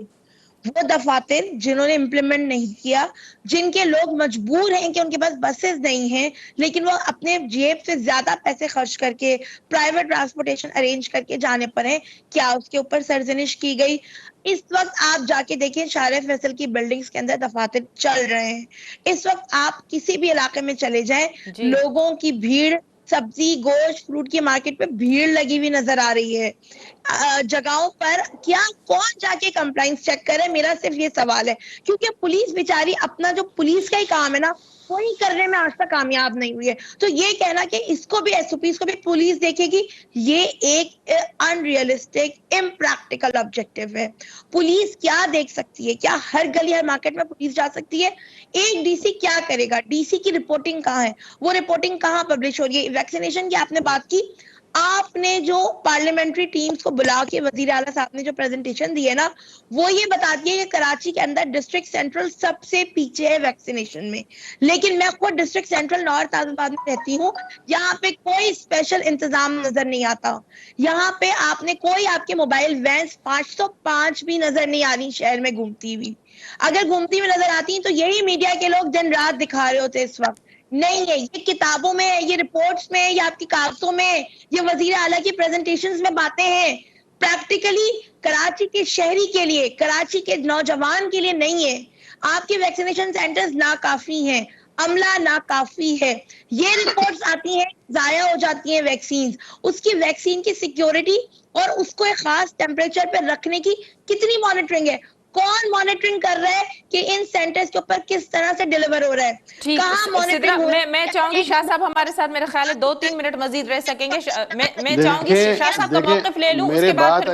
वो दफातर जिन्होंने इम्प्लीमेंट नहीं किया, जिनके लोग मजबूर हैं कि उनके पास बसेस नहीं हैं, लेकिन वो अपने जेब से ज्यादा पैसे खर्च करके प्राइवेट ट्रांसपोर्टेशन अरेंज करके जाने पर हैं, क्या उसके ऊपर सरजनिश की गई? इस वक्त आप जाके देखिए शारे फैसल की बिल्डिंग्स के अंदर दफातर चल रहे हैं। इस वक्त आप किसी भी इलाके में चले जाएं, लोगों की भीड़, सब्जी गोश्त फ्रूट की मार्केट पे भीड़ लगी हुई नजर आ रही है। जगहों पर क्या कौन जाके कंप्लाइंस चेक करे? मेरा सिर्फ ये सवाल है, क्योंकि पुलिस बेचारी अपना जो पुलिस का ही काम है ना वही करने में आज तक कामयाब नहीं हुई है। तो ये कहना कि इसको भी एसओपीज को भी पुलिस देखेगी, ये एक अनरियलिस्टिक इम्प्रैक्टिकल ऑब्जेक्टिव है। पुलिस क्या देख सकती है? क्या हर गली हर मार्केट में पुलिस जा सकती है? एक डीसी क्या करेगा? डीसी की रिपोर्टिंग कहाँ है? वो रिपोर्टिंग कहाँ पब्लिश हो रही है? वैक्सीनेशन की आपने बात की, आपने जो पार्लियामेंट्री टीम्स को बुला के वजीर आला साहब ने जो प्रेजेंटेशन दी है ना, वो ये बताती है कि कराची के अंदर डिस्ट्रिक्ट सेंट्रल सबसे पीछे है वैक्सीनेशन में। लेकिन मैं खुद डिस्ट्रिक्ट सेंट्रल नॉर्थ आजमाबाद में रहती हूँ, यहाँ पे कोई स्पेशल इंतजाम नजर नहीं आता। यहाँ पे आपने कोई आपके मोबाइल वैन 505 भी नजर नहीं आ रही शहर में घूमती हुई। अगर घूमती हुई नजर आती तो यही मीडिया के लोग दिन रात दिखा रहे होते। इस वक्त नहीं है, ये किताबों में है, ये रिपोर्ट्स में है, या आपकी कागजों में, ये वजीर आला की प्रेजेंटेशंस में बातें हैं। प्रैक्टिकली कराची के शहरी के लिए, कराची के नौजवान के लिए नहीं है। आपके वैक्सीनेशन सेंटर्स नाकाफी हैं, अमला नाकाफी है। ये रिपोर्ट्स आती हैं, जाया हो जाती हैं वैक्सीन, उसकी वैक्सीन की सिक्योरिटी और उसको एक खास टेम्परेचर पर रखने की कितनी मॉनिटरिंग है? कौन मॉनिटरिंग कर रहा है कि इन सेंटर्स के ऊपर किस तरह से डिलीवर हो रहा है? कहां मॉनिटरिंग हो रहा है? मैं चाहूंगी शाह साहब हमारे साथ, मेरे ख्याल है 2-3 मिनट मजीद रह सकेंगे। मैं चाहूंगी शाह साहब का मौक़िफ़ ले लूं, उसके बाद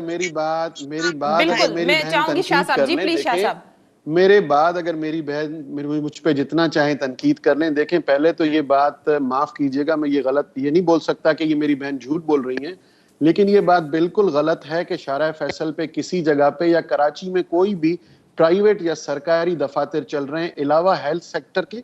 मेरी बात बिल्कुल मैं चाहूंगी शाह साहब जी, प्लीज शाह साहब। मेरे बाद अगर मेरी बहन मुझ पे जितना चाहे तनकीद कर लें। देखें, पहले तो ये बात माफ कीजिएगा, मैं ये नहीं बोल सकता कि ये मेरी बहन झूठ बोल रही हैं, लेकिन ये बात बिल्कुल गलत है कि शारा फैसल पे किसी जगह पे या कराची में कोई भी प्राइवेट या सरकारी दफातर चल रहे हैं अलावा हेल्थ सेक्टर के,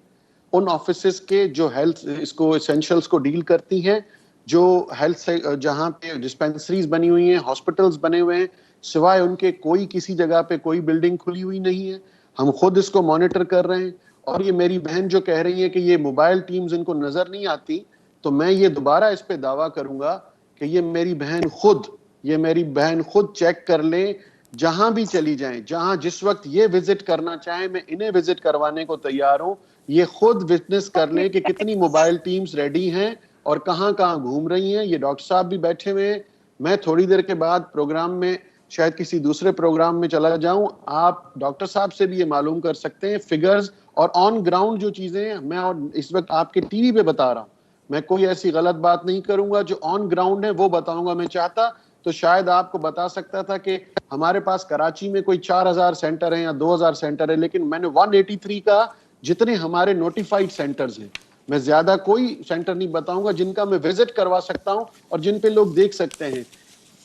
उन ऑफिसेस के जो हेल्थ इसको एसेंशियल्स को डील करती हैं, जो हेल्थ से जहाँ पे डिस्पेंसरीज बनी हुई हैं, हॉस्पिटल्स बने हुए हैं, सिवाय उनके कोई किसी जगह पे कोई बिल्डिंग खुली हुई नहीं है। हम खुद इसको मॉनिटर कर रहे हैं। और ये मेरी बहन जो कह रही है कि ये मोबाइल टीम्स इनको नजर नहीं आती, तो मैं ये दोबारा इस पे दावा करूंगा कि ये मेरी बहन खुद चेक कर ले, जहां भी चली जाएं, जहां जिस वक्त ये विजिट करना चाहे, मैं इन्हें विजिट करवाने को तैयार हूं। ये खुद विटनेस कर लें कि कितनी मोबाइल टीम्स रेडी हैं और कहां कहां घूम रही हैं। ये डॉक्टर साहब भी बैठे हुए हैं। मैं थोड़ी देर के बाद प्रोग्राम में शायद किसी दूसरे प्रोग्राम में चला जाऊं, आप डॉक्टर साहब से भी ये मालूम कर सकते हैं फिगर्स और ऑन ग्राउंड जो चीजें मैं और इस वक्त आपके टीवी पे बता रहा हूं। मैं कोई ऐसी गलत बात नहीं करूंगा, जो ऑन ग्राउंड है वो बताऊंगा। मैं चाहता तो शायद आपको बता सकता था कि हमारे पास कराची में कोई 4000 सेंटर है या 2000 सेंटर है, लेकिन मैंने 183 का जितने हमारे नोटिफाइड सेंटर्स हैं, मैं ज्यादा कोई सेंटर नहीं बताऊंगा जिनका मैं विजिट करवा सकता हूं और जिन पे लोग देख सकते हैं।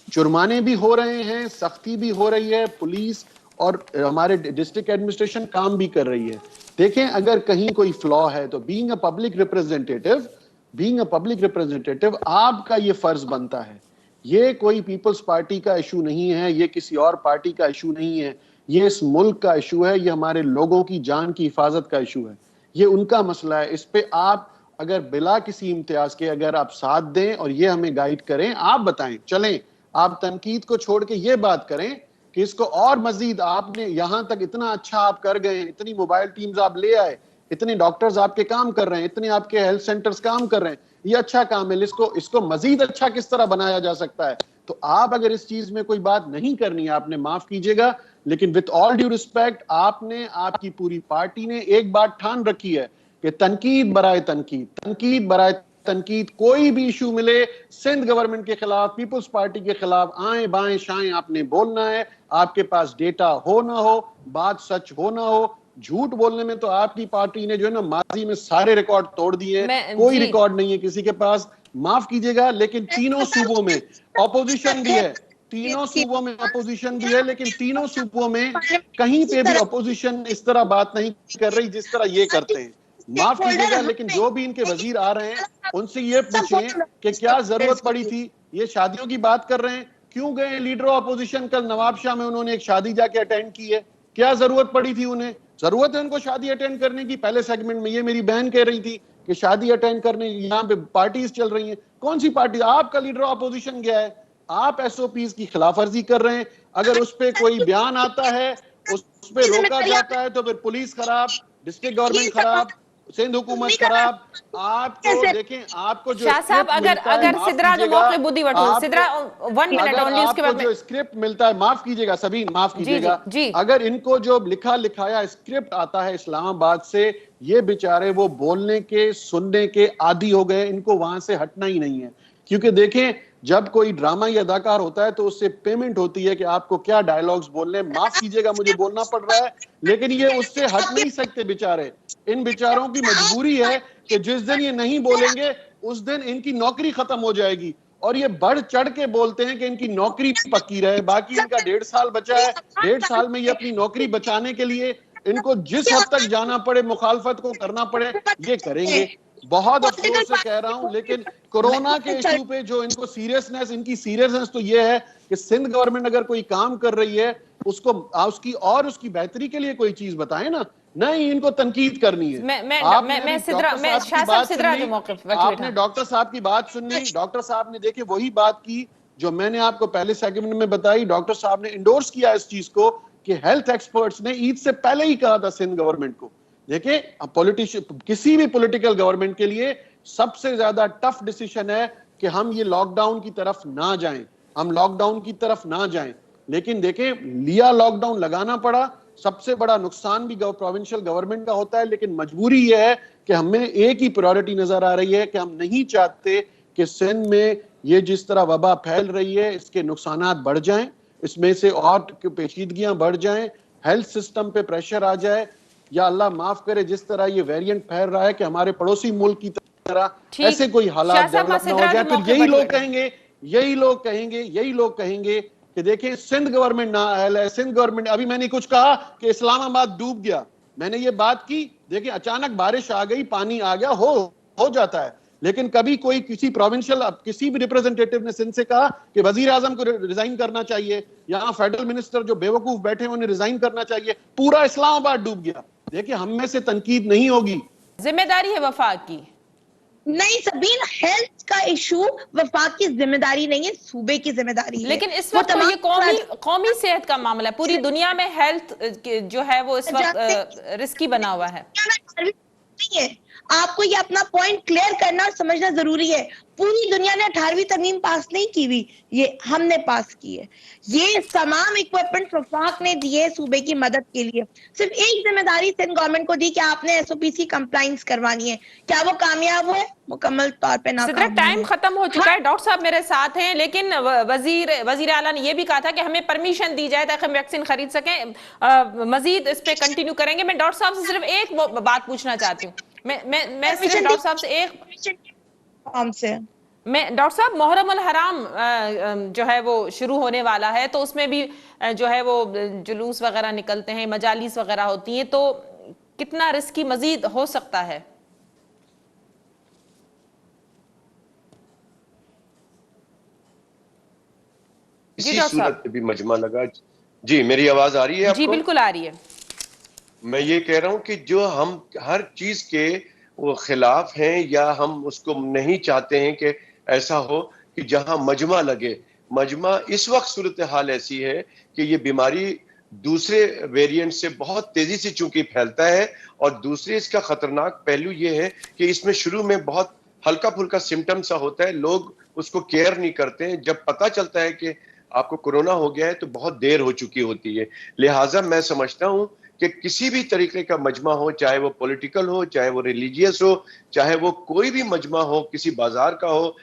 जुर्माने भी हो रहे हैं, सख्ती भी हो रही है, पुलिस और हमारे डिस्ट्रिक्ट एडमिनिस्ट्रेशन काम भी कर रही है। देखें, अगर कहीं कोई फ्लॉ है तो बीइंग अ पब्लिक रिप्रेजेंटेटिव आपका ये फर्ज बनता है। ये कोई पीपल्स पार्टी का इशू नहीं है, ये किसी और पार्टी का इशू नहीं है, ये इस मुल्क का इशू है, ये हमारे लोगों की जान की हिफाजत का इशू है, ये उनका मसला है। इस पे आप अगर बिला किसी इम्तियाज के अगर आप साथ दें और ये हमें गाइड करें, आप बताएं, चलें, आप तनकीद को छोड़ के ये बात करें कि इसको और मजीद आपने यहां तक इतना अच्छा आप कर गए, इतनी मोबाइल टीम्स आप ले आए, इतने डॉक्टर्स आपके काम कर रहे हैं, इतने आपके हेल्थ सेंटर्स काम कर रहे हैं, ये अच्छा काम है, इसको मजीद अच्छा किस तरह बनाया जा सकता है। तो आप अगर इस चीज में कोई बात नहीं करनी है, आपने माफ कीजिएगा, लेकिन विथ ऑल ड्यू रिस्पेक्ट, आपने, आपकी पूरी पार्टी ने एक बात ठान रखी है कि तनकीद बराए तनकीद, कोई भी इशू मिले सिंध गवर्नमेंट के खिलाफ, पीपल्स पार्टी के खिलाफ, आए बाएं शाएं आपने बोलना है। आपके पास डेटा हो ना हो, बात सच हो ना हो, झूठ बोलने में तो आपकी पार्टी ने जो है ना माजी में सारे रिकॉर्ड तोड़ दिए, कोई रिकॉर्ड नहीं है किसी के पास, माफ कीजिएगा, लेकिन तीनों सूबों में अपोजिशन भी है, लेकिन तीनों सूबों में कहीं पे भी अपोजिशन इस तरह बात नहीं कर रही जिस तरह ये करते हैं। माफ कीजिएगा, लेकिन जो भी इनके वजीर आ रहे हैं उनसे ये पूछें कि क्या जरूरत पड़ी थी, ये शादियों की बात कर रहे हैं, क्यों गए लीडर ऑफ अपोजिशन, कल नवाब शाह में उन्होंने एक शादी जाके अटेंड की है, क्या जरूरत पड़ी थी उन्हें? जरूरत है उनको शादी अटेंड करने की? पहले सेगमेंट में ये मेरी बहन कह रही थी कि शादी अटेंड करने यहाँ पे पार्टीज चल रही हैं। कौन सी पार्टी? आपका लीडर ऑफ अपोजिशन गया है, आप एसओपीज की खिलाफवर्जी कर रहे हैं। अगर उस पे कोई बयान आता है, उस पे रोका जाता है, तो फिर पुलिस खराब, डिस्ट्रिक्ट गवर्नमेंट खराब, सिंध हुकूमत खराब। आपको देखें, आपको जो शाह साहब, अगर सिद्रा जो मौके बुद्धि वठो, सिद्रा 1 मिनट ओनली, उसके बाद जो स्क्रिप्ट मिलता है, माफ कीजिएगा सबीन, माफ कीजिएगा, अगर इनको जो लिखा लिखाया स्क्रिप्ट आता है इस्लामाबाद से, ये बेचारे वो बोलने के सुनने के आदी हो गए, इनको वहां से हटना ही नहीं है। क्योंकि देखें, जब कोई ड्रामा या अदाकार होता है तो उससे पेमेंट होती है कि आपको क्या डायलॉग्स बोलने, माफ कीजिएगा मुझे बोलना पड़ रहा है, लेकिन ये उससे हट नहीं सकते बेचारे। इन बेचारों की मजबूरी है कि जिस दिन ये नहीं बोलेंगे उस दिन इनकी नौकरी खत्म हो जाएगी, और ये बढ़ चढ़ के बोलते हैं कि इनकी नौकरी पक्की रहे। बाकी इनका 1.5 साल बचा है, 1.5 साल में ये अपनी नौकरी बचाने के लिए इनको जिस हद तक जाना पड़े, मुखालफत को करना पड़े, ये करेंगे। बहुत अफसोस से कह रहा हूं, लेकिन कोरोना के इशू पे जो इनको सीरियसनेस, इनकी सीरियसनेस तो ये है कि सिंध गवर्नमेंट अगर कोई काम कर रही है उसको उसकी बेहतरी के लिए कोई चीज बताए ना, नहीं इनको तनकीद करनी है। आपने डॉक्टर साहब की बात सुननी, डॉक्टर साहब ने देखिए वही बात की जो मैंने आपको पहले सेगमेंट में बताई। डॉक्टर साहब ने इंडोर्स किया इस चीज को कि हेल्थ एक्सपर्ट्स ने ईद से पहले ही कहा था सिंध गवर्नमेंट को, देखिए पॉलिटिशियन, किसी भी पॉलिटिकल गवर्नमेंट के लिए सबसे ज्यादा टफ डिसीजन है कि हम ये लॉकडाउन की तरफ ना जाएं, हम लॉकडाउन की तरफ ना जाएं। लेकिन देखें, लिया लॉकडाउन, लगाना पड़ा, सबसे बड़ा नुकसान भी प्रोविंशियल गवर्नमेंट का होता है, लेकिन मजबूरी यह है कि हमें एक ही प्रायोरिटी नजर आ रही है कि हम नहीं चाहते कि सिंध में ये जिस तरह वबा फैल रही है इसके नुकसानात बढ़ जाएं, इसमें से और पेचीदगियां बढ़ जाएं, हेल्थ सिस्टम पे प्रेशर आ जाए, या अल्लाह माफ करे जिस तरह ये वेरिएंट फैल रहा है कि हमारे पड़ोसी मुल्क की तरह ऐसे कोई हालात डेवलप ना हो जाए, फिर यही लोग कहेंगे कि देखिए सिंध गवर्नमेंट ना अहल है, सिंध गवर्नमेंट। अभी मैंने कुछ कहा कि इस्लामाबाद डूब गया, मैंने ये बात की, देखिए अचानक बारिश आ गई, पानी आ गया, हो जाता है, लेकिन कभी कोई किसी प्रोविंशियल किसी भी रिप्रेजेंटेटिव ने सिंध से कहा कि वजीर आजम को रिजाइन करना चाहिए, यहाँ फेडरल मिनिस्टर जो बेवकूफ बैठे हैं उन्हें रिजाइन करना चाहिए, पूरा इस्लामाबाद डूब गया। देखिए हम में से तनकीद नहीं होगी, जिम्मेदारी है वफाक की। नहीं सबीन, हेल्थ का इशू वफाक की जिम्मेदारी नहीं है, सूबे की जिम्मेदारी है। लेकिन इस वक्त तो ये कौमी सेहत का मामला है, पूरी दुनिया में हेल्थ जो है वो इस वक्त रिस्की बना हुआ है। नहीं है, आपको ये अपना पॉइंट क्लियर करना और समझना जरूरी है। पूरी दुनिया ने 18वीं तरमीम पास नहीं की हुई, ये हमने पास की है। ये तमाम इक्विपमेंट वफाक ने दिए सूबे की मदद के लिए। सिर्फ एक जिम्मेदारी सिंध गवर्नमेंट को दी कि आपने एसओपी की कंप्लाइंस करवानी है। क्या वो कामयाब हुए? मुकम्मल तौर पे नाकाम। टाइम खत्म हो चुका है। डॉक्टर साहब मेरे साथ हैं, लेकिन वजीर आला ने यह भी कहा था कि हमें परमिशन दी जाए ताकि हम वैक्सीन खरीद सकें। मजीद इस पे कंटिन्यू करेंगे। मैं डॉक्टर साहब से सिर्फ एक बात पूछना चाहती हूँ। मैं सिर्फ डॉक्टर साहब से मैं डॉक्टर साहब, मुहर्रम अल हराम जो है वो शुरू होने वाला है, तो उसमें भी जो है वो जुलूस वगैरह निकलते हैं, मजालिस वगैरह होती हैं, तो कितना रिस्की मजीद हो सकता है? इसी सूरत में भी मजमा लगा। जी, मेरी आवाज आ रही है आपको? जी बिल्कुल आ रही है। मैं ये कह रहा हूं कि जो हम हर चीज के वो खिलाफ हैं या हम उसको नहीं चाहते हैं कि ऐसा हो कि जहां मजमा लगे। मजमा इस वक्त सूरत हाल ऐसी है कि ये बीमारी दूसरे वेरिएंट से बहुत तेजी से चूंकि फैलता है, और दूसरे इसका खतरनाक पहलू ये है कि इसमें शुरू में बहुत हल्का फुल्का सिम्टम सा होता है, लोग उसको केयर नहीं करते हैं। जब पता चलता है कि आपको कोरोना हो गया है तो बहुत देर हो चुकी होती है। लिहाजा मैं समझता हूं कि किसी भी तरीके का मजमा हो, चाहे वो पॉलिटिकल हो, चाहे वो रिलीजियस हो, चाहे वो कोई भी मजमा हो, किसी बाजार का हो,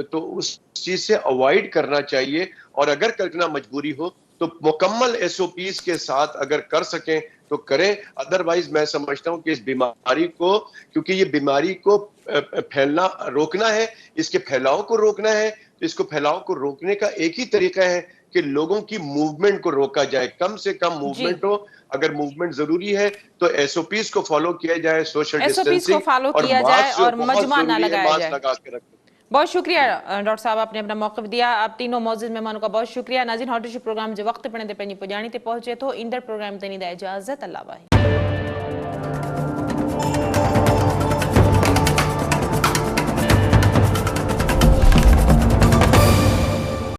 तो उस चीज से अवॉइड करना चाहिए। और अगर कल्पना मजबूरी हो तो मुकम्मल एसओपीज के साथ अगर कर सकें तो करें। अदरवाइज मैं समझता हूं कि इस बीमारी को, क्योंकि ये बीमारी को फैलना रोकना है, इसके फैलाव को रोकना है, तो इसको फैलाव को रोकने का एक ही तरीका है कि लोगों की मूवमेंट को रोका जाए। कम से कम मूवमेंट हो। अगर मूवमेंट जरूरी है तो एसओपीज को फॉलो किया जाए, सोशल डिस्टेंसिंग फॉलो किया जाए और मजमा ना लगाया जाए। लगा के रखें। बहुत शुक्रिया डॉक्टर साहब, आपने अपना मौक़िफ़ दिया। आप तीनों मौजूद मेहमानों का बहुत शुक्रिया। नाज़रीन, हॉट प्रोग्राम जो वक्त पड़े पंहिंजी पुॼाणी ते पहुचे तो इंदड़ प्रोग्राम ते ॾींदा इजाज़त। अल्लाह वाहे।